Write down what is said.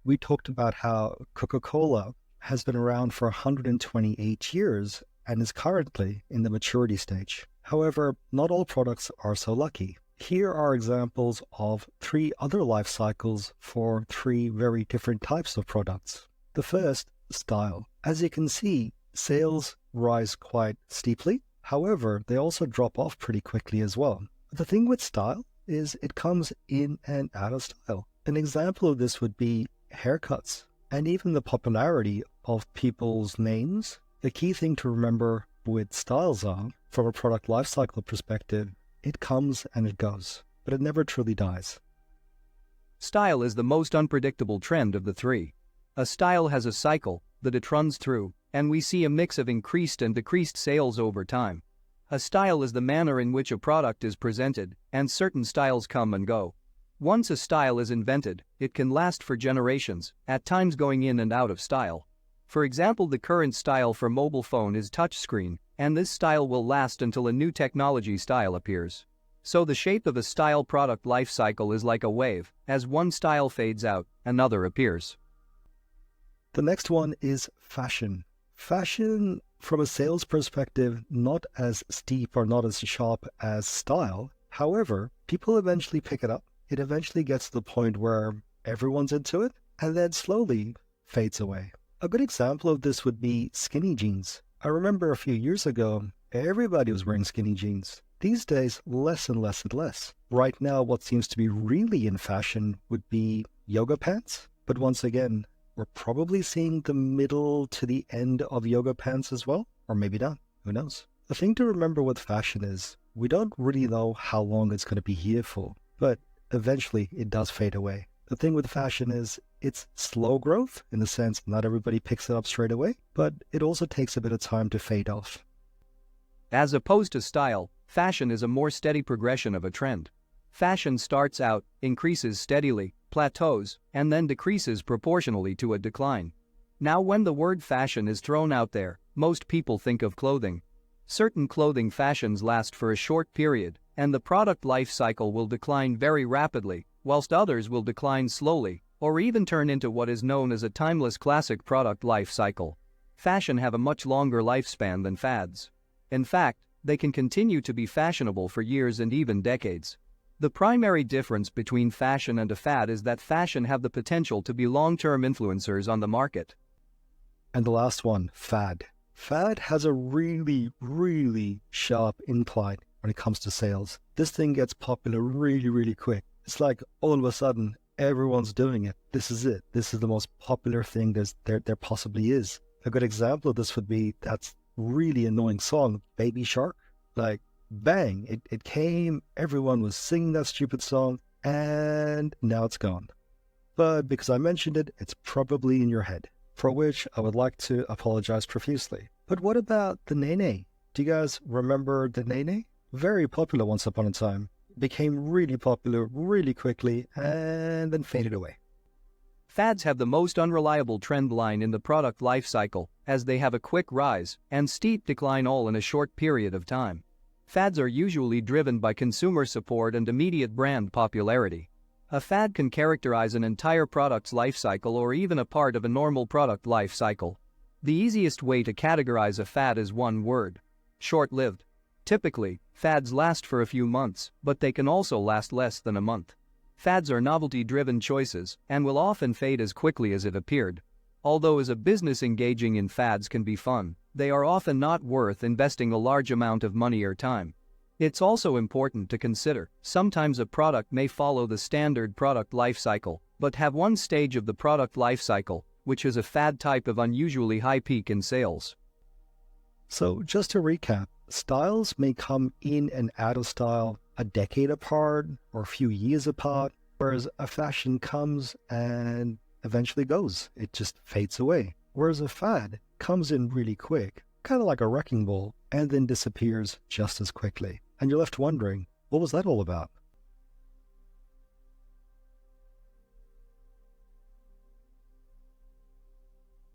we talked about how Coca-Cola has been around for 128 years and is currently in the maturity stage. However, not all products are so lucky. Here are examples of three other life cycles for three very different types of products. The first, style. As you can see, sales rise quite steeply. However, they also drop off pretty quickly as well. The thing with style is it comes in and out of style. An example of this would be haircuts and even the popularity of people's names. The key thing to remember with styles are, from a product lifecycle perspective, it comes and it goes, but it never truly dies. Style is the most unpredictable trend of the three. A style has a cycle that it runs through, and we see a mix of increased and decreased sales over time. A style is the manner in which a product is presented, and certain styles come and go. Once a style is invented, it can last for generations, at times going in and out of style. For example, the current style for mobile phone is touchscreen, and this style will last until a new technology style appears. So the shape of a style product life cycle is like a wave. As one style fades out, another appears. The next one is fashion. Fashion, from a sales perspective, not as steep or not as sharp as style. However, people eventually pick it up. It eventually gets to the point where everyone's into it and then slowly fades away. A good example of this would be skinny jeans. I remember a few years ago, everybody was wearing skinny jeans. These days, less and less and less. Right now, what seems to be really in fashion would be yoga pants. But once again, we're probably seeing the middle to the end of yoga pants as well. Or maybe not. Who knows? The thing to remember with fashion is we don't really know how long it's going to be here for. But eventually, it does fade away. The thing with fashion is it's slow growth in the sense not everybody picks it up straight away, but it also takes a bit of time to fade off. As opposed to style, fashion is a more steady progression of a trend. Fashion starts out, increases steadily, plateaus, and then decreases proportionally to a decline. Now, when the word fashion is thrown out there, most people think of clothing. Certain clothing fashions last for a short period, and the product life cycle will decline very rapidly, whilst others will decline slowly, or even turn into what is known as a timeless classic product life cycle. Fashion have a much longer lifespan than fads. In fact, they can continue to be fashionable for years and even decades. The primary difference between fashion and a fad is that fashion have the potential to be long-term influencers on the market. And the last one, fad. Fad has a really, really sharp incline when it comes to sales. This thing gets popular really, really quick. It's like all of a sudden, everyone's doing it. This is it. This is the most popular thing there possibly is. A good example of this would be that really annoying song, Baby Shark. Like, bang, it came, everyone was singing that stupid song, and now it's gone. But because I mentioned it, it's probably in your head, for which I would like to apologize profusely. But what about the Nene? Do you guys remember the Nene? Very popular once upon a time. Became really popular really quickly and then faded away. Fads have the most unreliable trend line in the product life cycle, as they have a quick rise and steep decline all in a short period of time. Fads are usually driven by consumer support and immediate brand popularity. A fad can characterize an entire product's life cycle or even a part of a normal product life cycle. The easiest way to categorize a fad is one word: short-lived. Typically, fads last for a few months, but they can also last less than a month. Fads are novelty-driven choices and will often fade as quickly as it appeared. Although as a business engaging in fads can be fun, they are often not worth investing a large amount of money or time. It's also important to consider, sometimes a product may follow the standard product life cycle, but have one stage of the product life cycle, which is a fad type of unusually high peak in sales. So just to recap, styles may come in and out of style a decade apart or a few years apart, whereas a fashion comes and eventually goes. It just fades away. Whereas a fad comes in really quick, kind of like a wrecking ball, and then disappears just as quickly. And you're left wondering, what was that all about?